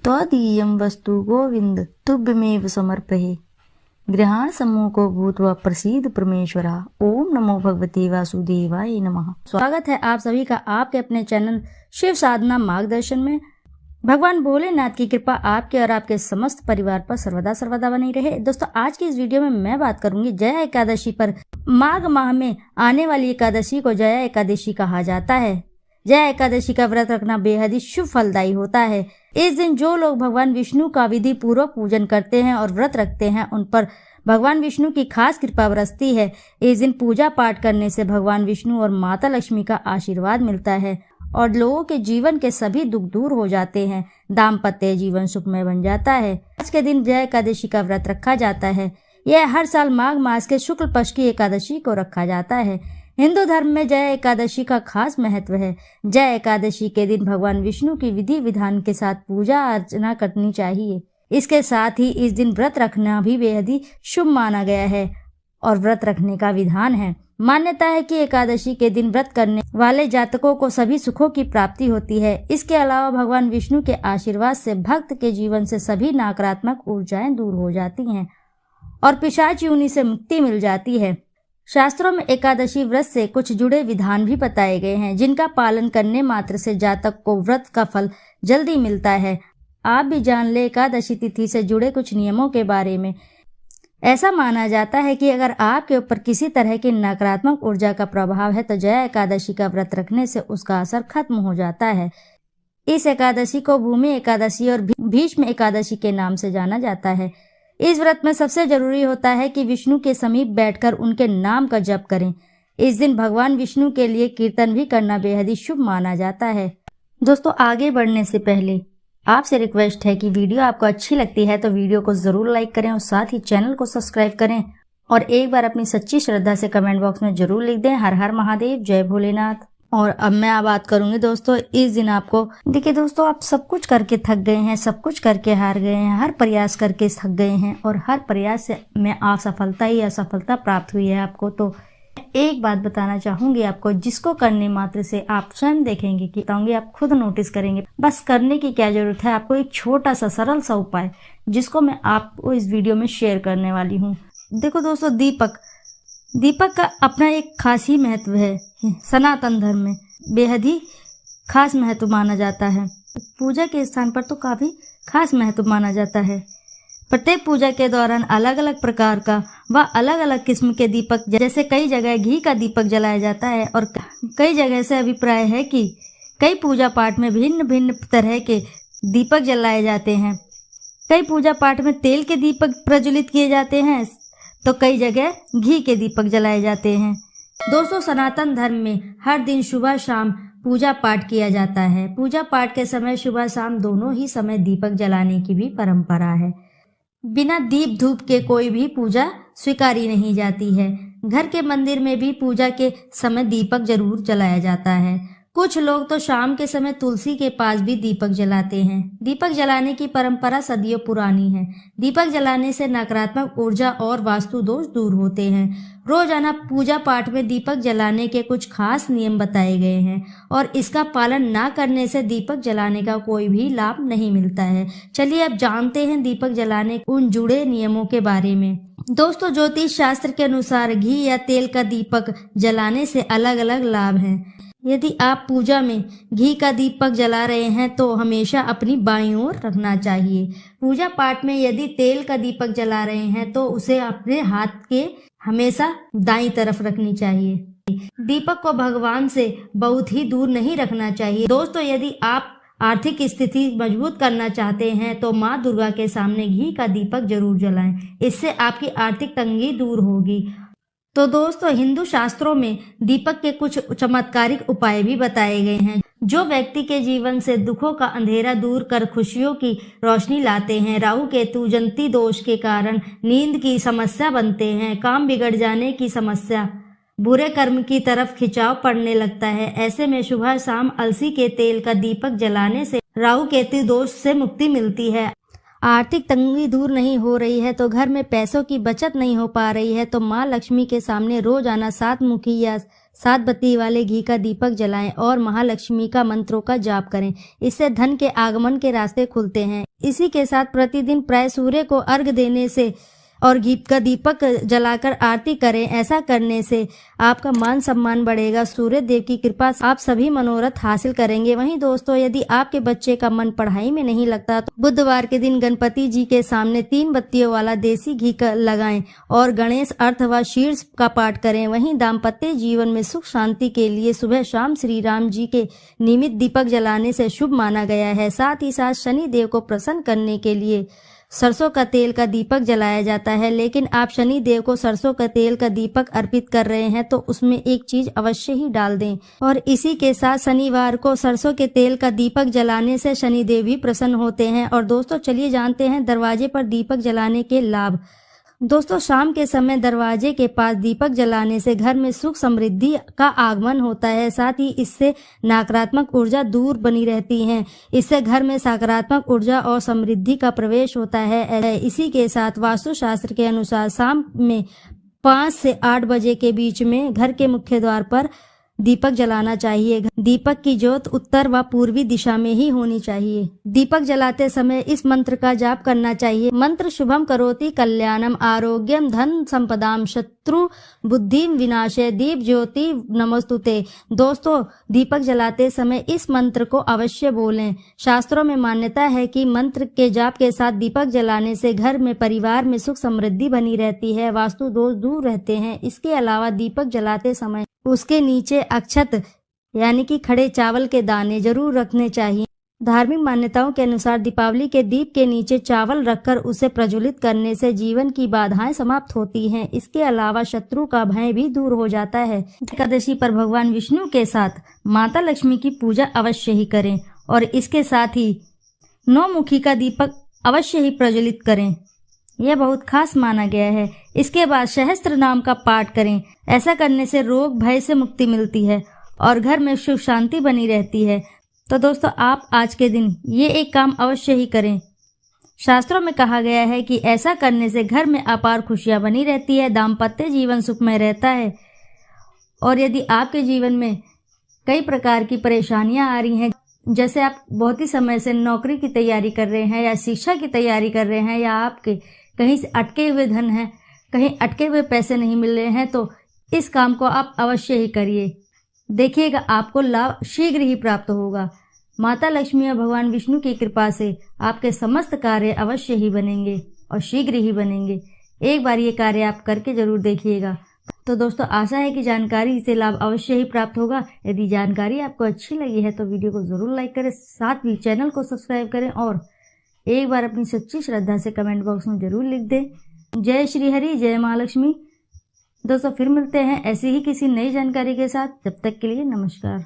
त्वदीयं वस्तु गोविंद तुभ्यमेव समर्पये। गृहाण सम्मुखो भूत्वा प्रसीद परमेश्वरा। ओम नमो भगवते वासुदेवाय नमः। स्वागत है आप सभी का आपके अपने चैनल शिव साधना मार्गदर्शन में। भगवान भोलेनाथ की कृपा आपके और आपके समस्त परिवार पर सर्वदा सर्वदा बनी रहे। दोस्तों, आज की इस वीडियो में मैं बात करूंगी जया एकादशी पर। माघ माह में आने वाली एकादशी को जया एकादशी कहा जाता है। जया एकादशी का व्रत रखना बेहद ही शुभ फलदायी होता है। इस दिन जो लोग भगवान विष्णु का विधि पूर्वक पूजन करते हैं और व्रत रखते हैं, उन पर भगवान विष्णु की खास कृपा बरसती है। इस दिन पूजा पाठ करने से भगवान विष्णु और माता लक्ष्मी का आशीर्वाद मिलता है और लोगों के जीवन के सभी दुख दूर हो जाते हैं। दाम्पत्य जीवन सुखमय बन जाता है। आज के दिन जया एकादशी का व्रत रखा जाता है। यह हर साल माघ मास के शुक्ल पक्ष की एकादशी को रखा जाता है। हिंदू धर्म में जया एकादशी का खास महत्व है। जया एकादशी के दिन भगवान विष्णु की विधि विधान के साथ पूजा अर्चना करनी चाहिए। इसके साथ ही इस दिन व्रत रखना भी बेहद ही शुभ माना गया है और व्रत रखने का विधान है। मान्यता है कि एकादशी के दिन व्रत करने वाले जातकों को सभी सुखों की प्राप्ति होती है। इसके अलावा भगवान विष्णु के आशीर्वाद से भक्त के जीवन से सभी नकारात्मक ऊर्जाएं दूर हो जाती हैं और पिशाच योनि से मुक्ति मिल जाती है। शास्त्रों में एकादशी व्रत से कुछ जुड़े विधान भी बताए गए हैं, जिनका पालन करने मात्र से जातक को व्रत का फल जल्दी मिलता है। आप भी जान ले एकादशी तिथि से जुड़े कुछ नियमों के बारे में। ऐसा माना जाता है कि अगर आपके ऊपर किसी तरह की नकारात्मक ऊर्जा का प्रभाव है तो जया एकादशी का व्रत रखने से उसका असर खत्म हो जाता है। इस एकादशी को भूमि एकादशी और भीष्म एकादशी के नाम से जाना जाता है। इस व्रत में सबसे जरूरी होता है कि विष्णु के समीप बैठकर उनके नाम का जप करें। इस दिन भगवान विष्णु के लिए कीर्तन भी करना बेहद ही शुभ माना जाता है। दोस्तों, आगे बढ़ने से पहले आपसे रिक्वेस्ट है कि वीडियो आपको अच्छी लगती है तो वीडियो को जरूर लाइक करें और साथ ही चैनल को सब्सक्राइब करें और एक बार अपनी सच्ची श्रद्धा से कमेंट बॉक्स में जरूर लिख दें हर हर महादेव, जय भोलेनाथ। और अब मैं बात करूंगी दोस्तों, इस दिन आपको देखिए दोस्तों, आप सब कुछ करके थक गए हैं, सब कुछ करके हार गए हैं, हर प्रयास करके थक गए हैं और हर प्रयास से में असफलता ही असफलता प्राप्त हुई है आपको। तो एक बात बताना चाहूंगी आपको, जिसको करने मात्र से आप स्वयं देखेंगे कि बताऊंगी, आप खुद नोटिस करेंगे। बस करने की क्या जरूरत है, आपको एक छोटा सा सरल सा उपाय जिसको मैं आपको इस वीडियो में शेयर करने वाली हूँ। देखो दोस्तों, दीपक का अपना एक खास ही महत्व है। सनातन धर्म में बेहद ही खास महत्व माना जाता है। पूजा के स्थान पर तो काफी खास महत्व माना जाता है। प्रत्येक पूजा के दौरान अलग अलग प्रकार का व अलग अलग किस्म के दीपक, जैसे कई जगह घी का दीपक जलाया जाता है और कई जगह से अभिप्राय है कि कई पूजा पाठ में भिन्न भिन्न तरह के दीपक जलाए जाते हैं। कई पूजा पाठ में तेल के दीपक प्रज्वलित किए जाते हैं तो कई जगह घी के दीपक जलाए जाते हैं। दोस्तों, सनातन धर्म में हर दिन सुबह शाम पूजा पाठ किया जाता है। पूजा पाठ के समय सुबह शाम दोनों ही समय दीपक जलाने की भी परंपरा है। बिना दीप धूप के कोई भी पूजा स्वीकारी नहीं जाती है। घर के मंदिर में भी पूजा के समय दीपक जरूर जलाया जाता है। कुछ लोग तो शाम के समय तुलसी के पास भी दीपक जलाते हैं। दीपक जलाने की परंपरा सदियों पुरानी है। दीपक जलाने से नकारात्मक ऊर्जा और वास्तु दोष दूर होते हैं। रोजाना पूजा पाठ में दीपक जलाने के कुछ खास नियम बताए गए हैं और इसका पालन ना करने से दीपक जलाने का कोई भी लाभ नहीं मिलता है। चलिए अब जानते हैं दीपक जलाने उन जुड़े नियमों के बारे में। दोस्तों, ज्योतिष शास्त्र के अनुसार घी या तेल का दीपक जलाने से अलग अलग लाभ हैं। यदि आप पूजा में घी का दीपक जला रहे हैं तो हमेशा अपनी बाईं ओर रखना चाहिए। पूजा पाठ में यदि तेल का दीपक जला रहे हैं तो उसे अपने हाथ के हमेशा दाईं तरफ रखनी चाहिए। दीपक को भगवान से बहुत ही दूर नहीं रखना चाहिए। दोस्तों, यदि आप आर्थिक स्थिति मजबूत करना चाहते हैं तो माँ दुर्गा के सामने घी का दीपक जरूर जलाएं। इससे आपकी आर्थिक तंगी दूर होगी। तो दोस्तों, हिंदू शास्त्रों में दीपक के कुछ चमत्कारिक उपाय भी बताए गए हैं जो व्यक्ति के जीवन से दुखों का अंधेरा दूर कर खुशियों की रोशनी लाते हैं। राहु केतु जंती दोष के कारण नींद की समस्या बनते हैं। काम बिगड़ जाने की समस्या, बुरे कर्म की तरफ खिंचाव पड़ने लगता है। ऐसे में सुबह शाम अलसी के तेल का दीपक जलाने से राहु केतु दोष से मुक्ति मिलती है। आर्थिक तंगी दूर नहीं हो रही है तो घर में पैसों की बचत नहीं हो पा रही है तो माँ लक्ष्मी के सामने रोजाना 7 मुखी या 7 बत्ती वाले घी का दीपक जलाएं और महालक्ष्मी का मंत्रों का जाप करें। इससे धन के आगमन के रास्ते खुलते हैं। इसी के साथ प्रतिदिन प्राय सूर्य को अर्घ्य देने से और घी का दीपक जलाकर आरती करें। ऐसा करने से आपका मान सम्मान बढ़ेगा। सूर्य देव की कृपा से आप सभी मनोरथ हासिल करेंगे। वहीं दोस्तों, यदि आपके बच्चे का मन पढ़ाई में नहीं लगता तो बुधवार के दिन गणपति जी के सामने 3 बत्तियों वाला देसी घी लगाएं और गणेश अथवा शीर्ष का पाठ करें। वहीं दाम्पत्य जीवन में सुख शांति के लिए सुबह शाम श्री राम जी के निमित्त दीपक जलाने से शुभ माना गया है। साथ ही साथ शनि देव को प्रसन्न करने के लिए सरसों का तेल का दीपक जलाया जाता है। लेकिन आप शनि देव को सरसों का तेल का दीपक अर्पित कर रहे हैं तो उसमें एक चीज अवश्य ही डाल दें। और इसी के साथ शनिवार को सरसों के तेल का दीपक जलाने से शनि देव भी प्रसन्न होते हैं। और दोस्तों, चलिए जानते हैं दरवाजे पर दीपक जलाने के लाभ। दोस्तों, शाम के समय दरवाजे के पास दीपक जलाने से घर में सुख समृद्धि का आगमन होता है। साथ ही इससे नकारात्मक ऊर्जा दूर बनी रहती है। इससे घर में सकारात्मक ऊर्जा और समृद्धि का प्रवेश होता है। इसी के साथ वास्तुशास्त्र के अनुसार शाम में 5 से 8 बजे के बीच में घर के मुख्य द्वार पर दीपक जलाना चाहिए। दीपक की ज्योत उत्तर व पूर्वी दिशा में ही होनी चाहिए। दीपक जलाते समय इस मंत्र का जाप करना चाहिए। मंत्र शुभम करोति कल्याणम आरोग्यम धन संपदाम शत्रु बुद्धि विनाशे दीप ज्योति नमस्तुते। दोस्तों, दीपक जलाते समय इस मंत्र को अवश्य बोलें। शास्त्रों में मान्यता है कि मंत्र के जाप के साथ दीपक जलाने से घर में परिवार में सुख समृद्धि बनी रहती है, वास्तु दोष दूर रहते हैं। इसके अलावा दीपक जलाते समय उसके नीचे अक्षत यानी कि खड़े चावल के दाने जरूर रखने चाहिए। धार्मिक मान्यताओं के अनुसार दीपावली के दीप के नीचे चावल रखकर उसे प्रज्वलित करने से जीवन की बाधाएं समाप्त होती हैं। इसके अलावा शत्रु का भय भी दूर हो जाता है। एकादशी पर भगवान विष्णु के साथ माता लक्ष्मी की पूजा अवश्य ही करें और इसके साथ ही 9 मुखी का दीपक अवश्य ही प्रज्वलित करें। यह बहुत खास माना गया है। इसके बाद सहस्त्र नाम का पाठ करें। ऐसा करने से रोग भय से मुक्ति मिलती है और घर में सुख शांति बनी रहती है। तो दोस्तों, आप आज के दिन ये एक काम अवश्य ही करें। शास्त्रों में कहा गया है कि ऐसा करने से घर में अपार खुशियां बनी रहती है, दाम्पत्य जीवन सुखमय रहता है। और यदि आपके जीवन में कई प्रकार की परेशानियां आ रही हैं, जैसे आप बहुत ही समय से नौकरी की तैयारी कर रहे हैं या शिक्षा की तैयारी कर रहे हैं या आपके कहीं से अटके हुए धन है, कहीं अटके हुए पैसे नहीं मिल रहे हैं, तो इस काम को आप अवश्य ही करिए। देखिएगा आपको लाभ शीघ्र ही प्राप्त होगा। माता लक्ष्मी और भगवान विष्णु की कृपा से आपके समस्त कार्य अवश्य ही बनेंगे और शीघ्र ही बनेंगे। एक बार ये कार्य आप करके जरूर देखिएगा। तो दोस्तों, आशा है कि जानकारी से लाभ अवश्य ही प्राप्त होगा। यदि जानकारी आपको अच्छी लगी है तो वीडियो को जरूर लाइक करें, साथ ही चैनल को सब्सक्राइब करें और एक बार अपनी सच्ची श्रद्धा से कमेंट बॉक्स में जरूर लिख दें। जय श्री हरि, जय महालक्ष्मी। दोस्तों, फिर मिलते हैं ऐसी ही किसी नई जानकारी के साथ। तब तक के लिए नमस्कार।